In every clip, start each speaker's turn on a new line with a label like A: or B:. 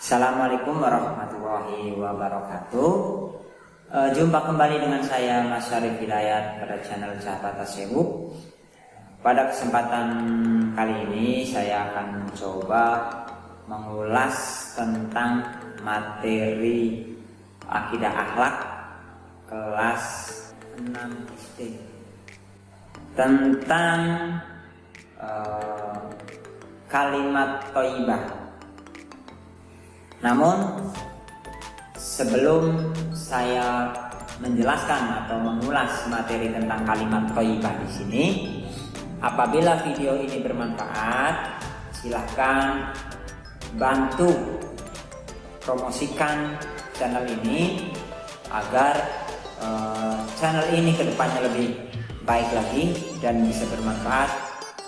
A: Assalamualaikum warahmatullahi wabarakatuh. Jumpa kembali dengan saya Mas Syarif Hidayat pada channel Sahabat Tasawuf. Pada kesempatan kali ini saya akan mencoba mengulas tentang materi akidah akhlak kelas 6 SD tentang kalimat thayyibah. Namun sebelum saya menjelaskan atau mengulas materi tentang kalimat thayyibah di sini, apabila video ini bermanfaat, silahkan bantu promosikan channel ini agar channel ini kedepannya lebih baik lagi dan bisa bermanfaat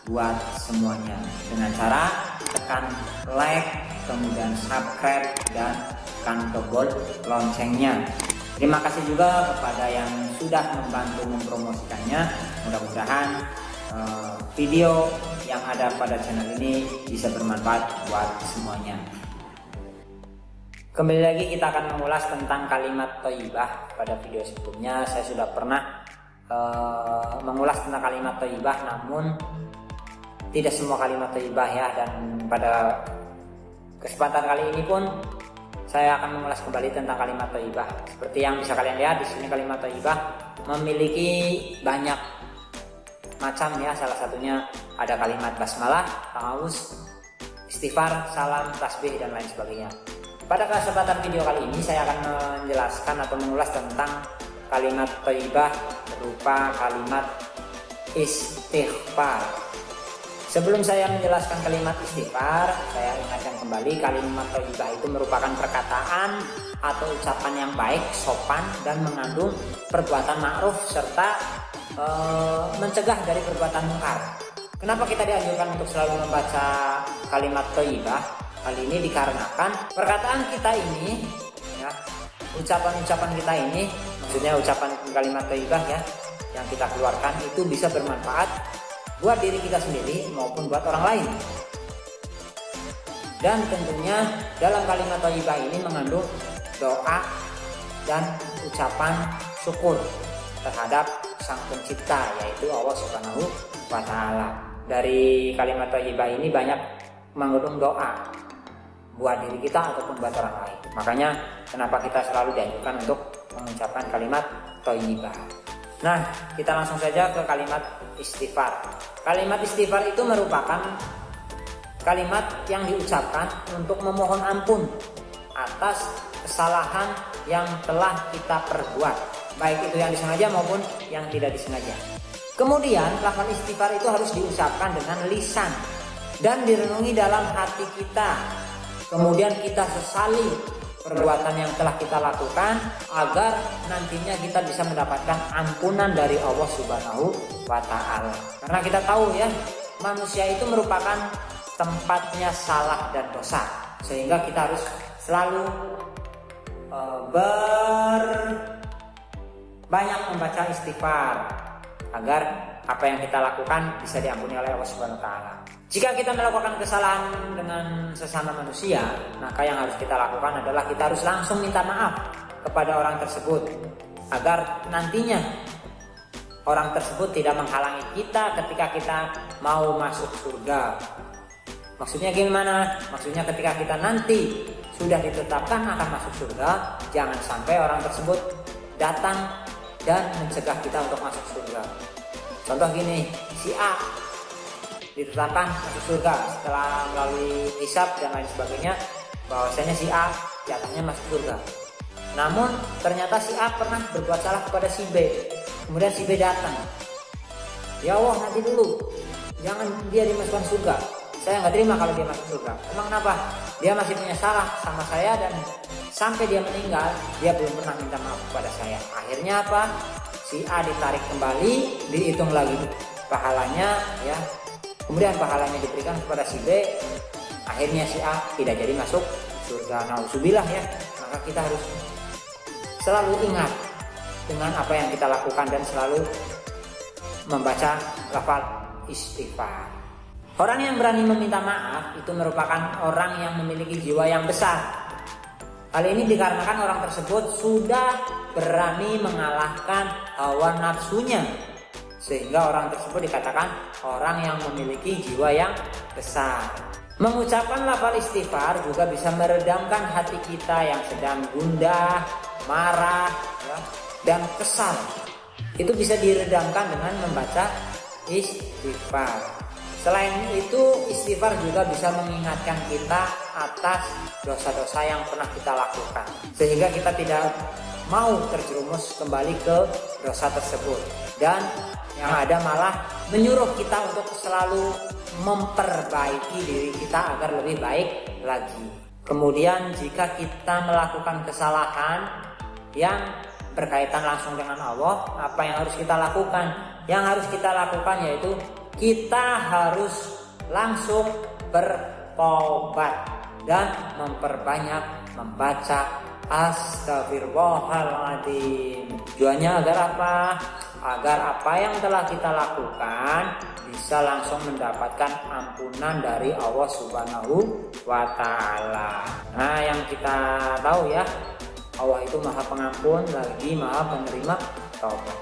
A: buat semuanya dengan cara tekan like, kemudian subscribe dan tekan tombol loncengnya. Terima kasih juga kepada yang sudah membantu mempromosikannya. Mudah-mudahan video yang ada pada channel ini bisa bermanfaat buat semuanya. Kembali lagi kita akan mengulas tentang kalimat thayyibah. Pada video sebelumnya saya sudah pernah mengulas tentang kalimat thayyibah, namun tidak semua kalimat thayyibah ya, dan pada kesempatan kali ini pun saya akan mengulas kembali tentang kalimat thayyibah. Seperti yang bisa kalian lihat di sini, kalimat thayyibah memiliki banyak macam ya. Salah satunya ada kalimat basmalah, ta'awuz, istighfar, salam, tasbih dan lain sebagainya. Pada kesempatan video kali ini saya akan menjelaskan atau mengulas tentang kalimat thayyibah berupa kalimat istighfar. Sebelum saya menjelaskan kalimat istighfar, saya ingatkan kembali kalimat thayyibah itu merupakan perkataan atau ucapan yang baik, sopan dan mengandung perbuatan ma'ruf serta mencegah dari perbuatan mungkar. Kenapa kita dianjurkan untuk selalu membaca kalimat thayyibah? Hal ini dikarenakan perkataan kita ini ya, ucapan-ucapan kita ini, maksudnya ucapan kalimat thayyibah ya, yang kita keluarkan itu bisa bermanfaat buat diri kita sendiri maupun buat orang lain. Dan tentunya dalam kalimat thayyibah ini mengandung doa dan ucapan syukur terhadap Sang Pencipta, yaitu Allah Subhanahu wa Ta'ala. Dari kalimat thayyibah ini banyak mengandung doa buat diri kita ataupun buat orang lain. Makanya kenapa kita selalu dianjurkan untuk mengucapkan kalimat thayyibah. Nah, kita langsung saja ke kalimat istighfar. Kalimat istighfar itu merupakan kalimat yang diucapkan untuk memohon ampun atas kesalahan yang telah kita perbuat, baik itu yang disengaja maupun yang tidak disengaja. Kemudian lafaz istighfar itu harus diucapkan dengan lisan dan direnungi dalam hati kita. Kemudian kita sesali perbuatan yang telah kita lakukan agar nantinya kita bisa mendapatkan ampunan dari Allah Subhanahu wa Ta'ala. Karena kita tahu ya, manusia itu merupakan tempatnya salah dan dosa, sehingga kita harus selalu banyak membaca istighfar agar apa yang kita lakukan bisa diampuni oleh Allah Subhanahu wa Ta'ala. Jika kita melakukan kesalahan dengan sesama manusia, maka yang harus kita lakukan adalah kita harus langsung minta maaf kepada orang tersebut agar nantinya orang tersebut tidak menghalangi kita ketika kita mau masuk surga. Maksudnya gimana? Maksudnya ketika kita nanti sudah ditetapkan akan masuk surga, jangan sampai orang tersebut datang dan mencegah kita untuk masuk surga. Contoh gini, si A ditetapkan masuk surga setelah melalui hisab dan lain sebagainya, bahwasanya si A jatahnya masuk surga. Namun ternyata si A pernah berbuat salah kepada si B. Kemudian si B datang, ya Allah nanti dulu, jangan dia dimasukkan surga. Saya nggak terima kalau dia masuk surga. Emang kenapa? Dia masih punya salah sama saya dan sampai dia meninggal dia belum pernah minta maaf kepada saya. Akhirnya apa? Si A ditarik kembali, dihitung lagi pahalanya ya. Kemudian pahalanya diberikan kepada si B. Akhirnya si A tidak jadi masuk surga. Nauzubillah ya. Maka kita harus selalu ingat dengan apa yang kita lakukan dan selalu membaca lafaz istighfar. Orang yang berani meminta maaf itu merupakan orang yang memiliki jiwa yang besar Hal ini dikarenakan orang tersebut sudah berani mengalahkan hawa nafsunya, sehingga orang tersebut dikatakan orang yang memiliki jiwa yang besar. Mengucapkan lafal istighfar juga bisa meredamkan hati kita yang sedang gundah, marah, ya, dan kesal. Itu bisa diredamkan dengan membaca istighfar. Selain itu, istighfar juga bisa mengingatkan kita atas dosa-dosa yang pernah kita lakukan, sehingga kita tidak mau terjerumus kembali ke dosa tersebut, dan yang ada malah menyuruh kita untuk selalu memperbaiki diri kita agar lebih baik lagi. Kemudian jika kita melakukan kesalahan yang berkaitan langsung dengan Allah, apa yang harus kita lakukan? Yang harus kita lakukan yaitu kita harus langsung bertobat dan memperbanyak membaca Astagfirullahaladzim. Tujuannya agar apa? Agar apa yang telah kita lakukan bisa langsung mendapatkan ampunan dari Allah Subhanahu wa Ta'ala. Nah, yang kita tahu ya, Allah itu Maha Pengampun lagi Maha Penerima taubat.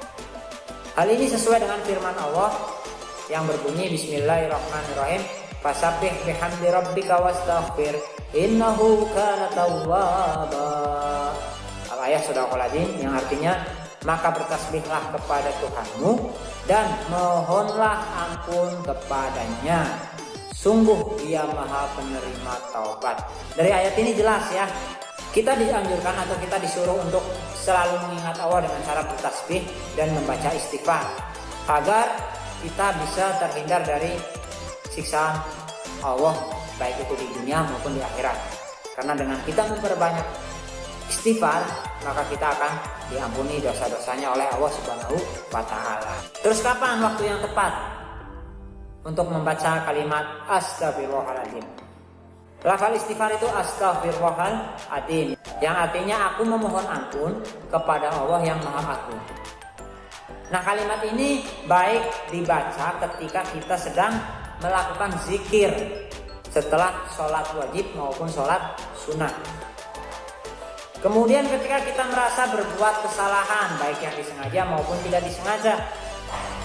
A: Hal ini sesuai dengan firman Allah yang berbunyi Bismillahirrahmanirrahim, fasabbih bihamdi rabbika wastaghfir innahu kana tawwaba. Al-ayat Surahul Adzim, yang artinya maka bertasbihlah kepada Tuhanmu dan mohonlah ampun kepadanya, sungguh Dia Maha Penerima taubat. Dari ayat ini jelas ya, kita dianjurkan atau kita disuruh untuk selalu mengingat Allah dengan cara bertasbih dan membaca istighfar agar kita bisa terhindar dari siksaan Allah baik itu di dunia maupun di akhirat. Karena dengan kita memperbanyak istighfar, maka kita akan diampuni dosa-dosanya oleh Allah Subhanahu wa Ta'ala. Terus kapan waktu yang tepat untuk membaca kalimat Astagfirullahaladzim? Lafal istighfar itu Astagfirullahaladzim, yang artinya aku memohon ampun kepada Allah yang Maha Agung. Nah, kalimat ini baik dibaca ketika kita sedang melakukan zikir setelah sholat wajib maupun sholat sunnah. Kemudian ketika kita merasa berbuat kesalahan baik yang disengaja maupun tidak disengaja,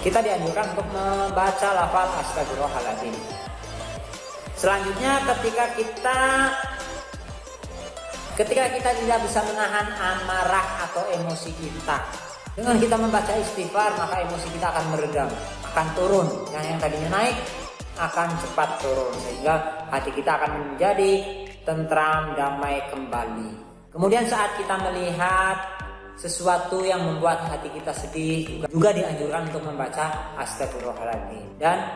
A: kita dianjurkan untuk membaca lafal Astagfirullahaladzim. Selanjutnya ketika kita tidak bisa menahan amarah atau emosi kita, dengan kita membaca istighfar maka emosi kita akan meredam, akan turun. Yang tadinya naik akan cepat turun, sehingga hati kita akan menjadi tentram, damai kembali. Kemudian saat kita melihat sesuatu yang membuat hati kita sedih, juga dianjurkan untuk membaca Astagfirullahaladzim. Dan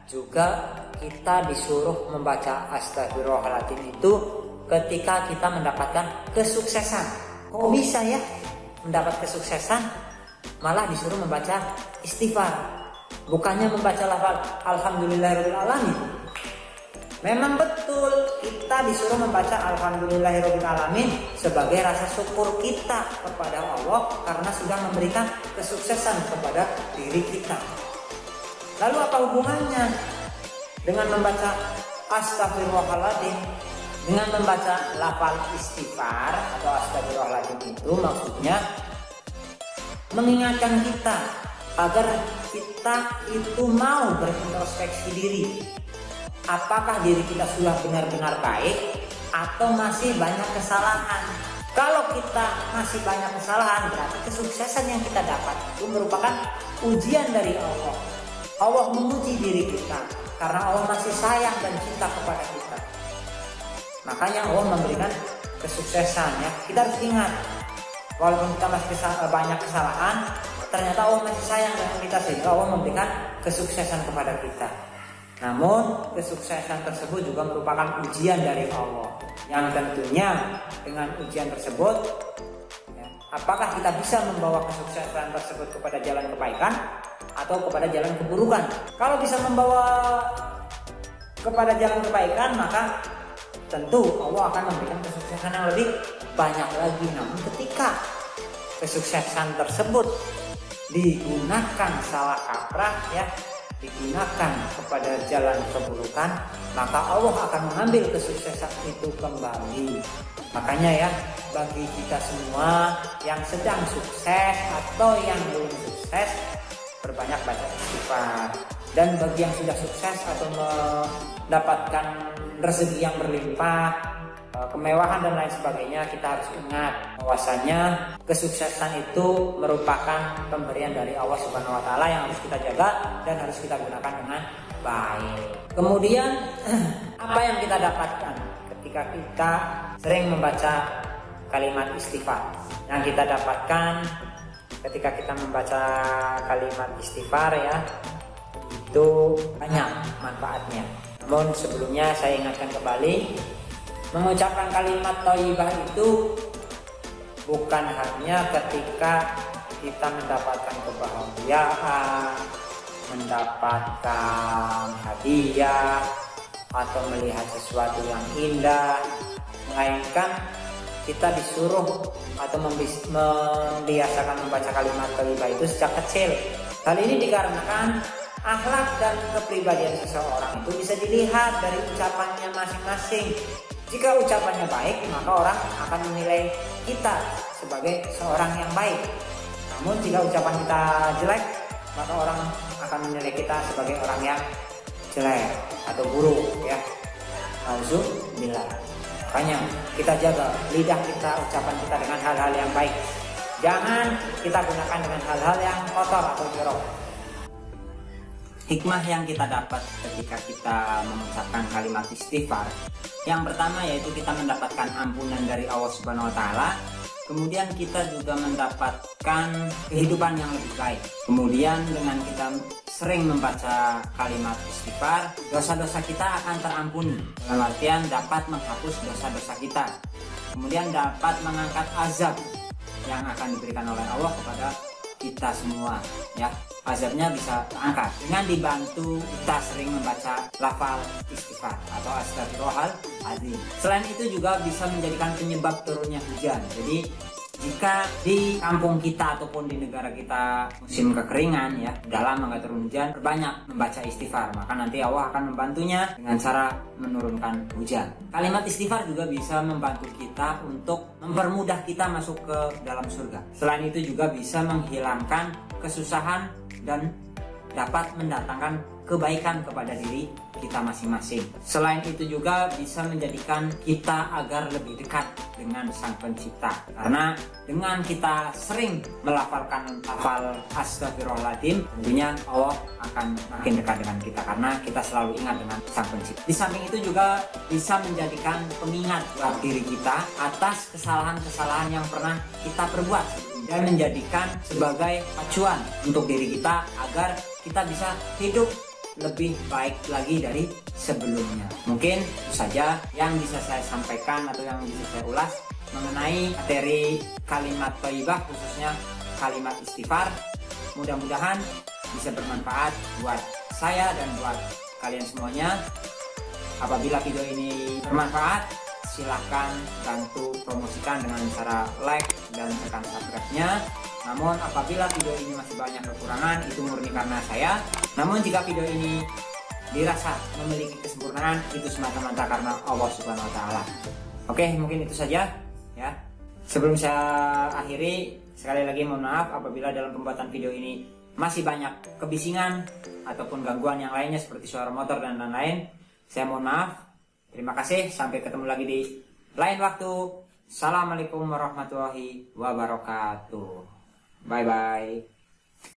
A: juga kita disuruh membaca Astagfirullahaladzim itu ketika kita mendapatkan kesuksesan. Kok bisa ya mendapat kesuksesan malah disuruh membaca istighfar, bukannya membaca lafal Alhamdulillahirabbil alamin? Memang betul kita disuruh membaca Alhamdulillahirabbil alamin sebagai rasa syukur kita kepada Allah karena sudah memberikan kesuksesan kepada diri kita. Lalu apa hubungannya dengan membaca Astagfirullahaladzim? Dengan membaca lafal istighfar atau Astagfirullahaladzim itu maksudnya mengingatkan kita agar kita itu mau berintrospeksi diri. Apakah diri kita sudah benar-benar baik atau masih banyak kesalahan? Kalau kita masih banyak kesalahan, berarti kesuksesan yang kita dapat itu merupakan ujian dari Allah. Allah menguji diri kita karena Allah masih sayang dan cinta kepada kita. Makanya Allah memberikan kesuksesan ya. Kita harus ingat, walaupun kita masih banyak kesalahan, ternyata Allah masih sayang dengan kita sehingga Allah memberikan kesuksesan kepada kita. Namun kesuksesan tersebut juga merupakan ujian dari Allah, yang tentunya dengan ujian tersebut ya, apakah kita bisa membawa kesuksesan tersebut kepada jalan kebaikan atau kepada jalan keburukan. Kalau bisa membawa kepada jalan kebaikan, maka tentu Allah akan memberikan kesuksesan yang lebih banyak lagi. Namun ketika kesuksesan tersebut digunakan salah kaprah ya, digunakan kepada jalan keburukan, maka Allah akan mengambil kesuksesan itu kembali. Makanya ya, bagi kita semua yang sedang sukses atau yang belum sukses, berbanyak baca istighfar. Dan bagi yang sudah sukses atau mendapatkan rezeki yang berlimpah, kemewahan dan lain sebagainya, kita harus ingat bahwasanya kesuksesan itu merupakan pemberian dari Allah Subhanahu wa taala yang harus kita jaga dan harus kita gunakan dengan baik. Kemudian apa yang kita dapatkan ketika kita sering membaca kalimat istighfar? Yang kita dapatkan ketika kita membaca kalimat istighfar ya, itu banyak manfaatnya. Namun sebelumnya saya ingatkan kembali, mengucapkan kalimat thayyibah itu bukan hanya ketika kita mendapatkan kebahagiaan, mendapatkan hadiah, atau melihat sesuatu yang indah, melainkan kita disuruh atau membiasakan membaca kalimat thayyibah itu sejak kecil. Hal ini dikarenakan akhlak dan kepribadian seseorang itu bisa dilihat dari ucapannya masing-masing. Jika ucapannya baik, maka orang akan menilai kita sebagai seorang yang baik. Namun jika ucapan kita jelek, maka orang akan menilai kita sebagai orang yang jelek atau buruk ya. Auzubillah. Makanya kita jaga lidah kita, ucapan kita dengan hal-hal yang baik. Jangan kita gunakan dengan hal-hal yang kotor atau jorok. Hikmah yang kita dapat ketika kita mengucapkan kalimat istighfar, yang pertama yaitu kita mendapatkan ampunan dari Allah Subhanahu wa taala. Kemudian kita juga mendapatkan kehidupan yang lebih baik. Kemudian dengan kita sering membaca kalimat istighfar, dosa-dosa kita akan terampuni. Dalam artian dapat menghapus dosa-dosa kita. Kemudian dapat mengangkat azab yang akan diberikan oleh Allah kepada kita semua ya. Azabnya bisa terangkat dengan dibantu kita sering membaca lafal istighfar atau astagfirullahaladzim. Selain itu juga bisa menjadikan penyebab turunnya hujan. Jadi jika di kampung kita ataupun di negara kita musim kekeringan ya, udah lama nggak turun hujan, perbanyak membaca istighfar, maka nanti Allah akan membantunya dengan cara menurunkan hujan. Kalimat istighfar juga bisa membantu kita untuk mempermudah kita masuk ke dalam surga. Selain itu juga bisa menghilangkan kesusahan dan dapat mendatangkan kebaikan kepada diri kita masing-masing. Selain itu juga bisa menjadikan kita agar lebih dekat dengan Sang Pencipta. Karena dengan kita sering melafalkan lafal astagfirullahaladzim, tentunya Allah akan makin dekat dengan kita karena kita selalu ingat dengan Sang Pencipta. Di samping itu juga bisa menjadikan pengingat buat diri kita atas kesalahan-kesalahan yang pernah kita perbuat dan menjadikan sebagai acuan untuk diri kita agar kita bisa hidup lebih baik lagi dari sebelumnya. Mungkin itu saja yang bisa saya sampaikan atau yang bisa saya ulas mengenai materi kalimat thayyibah, khususnya kalimat istighfar. Mudah-mudahan bisa bermanfaat buat saya dan buat kalian semuanya. Apabila video ini bermanfaat, silahkan bantu promosikan dengan cara like dan tekan subscribe-nya. Namun apabila video ini masih banyak kekurangan, itu murni karena saya. Namun jika video ini dirasa memiliki kesempurnaan, itu semata-mata karena Allah Subhanahu wa taala. Oke, mungkin itu saja ya. Sebelum saya akhiri, sekali lagi mohon maaf apabila dalam pembuatan video ini masih banyak kebisingan ataupun gangguan yang lainnya seperti suara motor dan lain-lain. Saya mohon maaf. Terima kasih, sampai ketemu lagi di lain waktu. Assalamualaikum warahmatullahi wabarakatuh. Bye bye.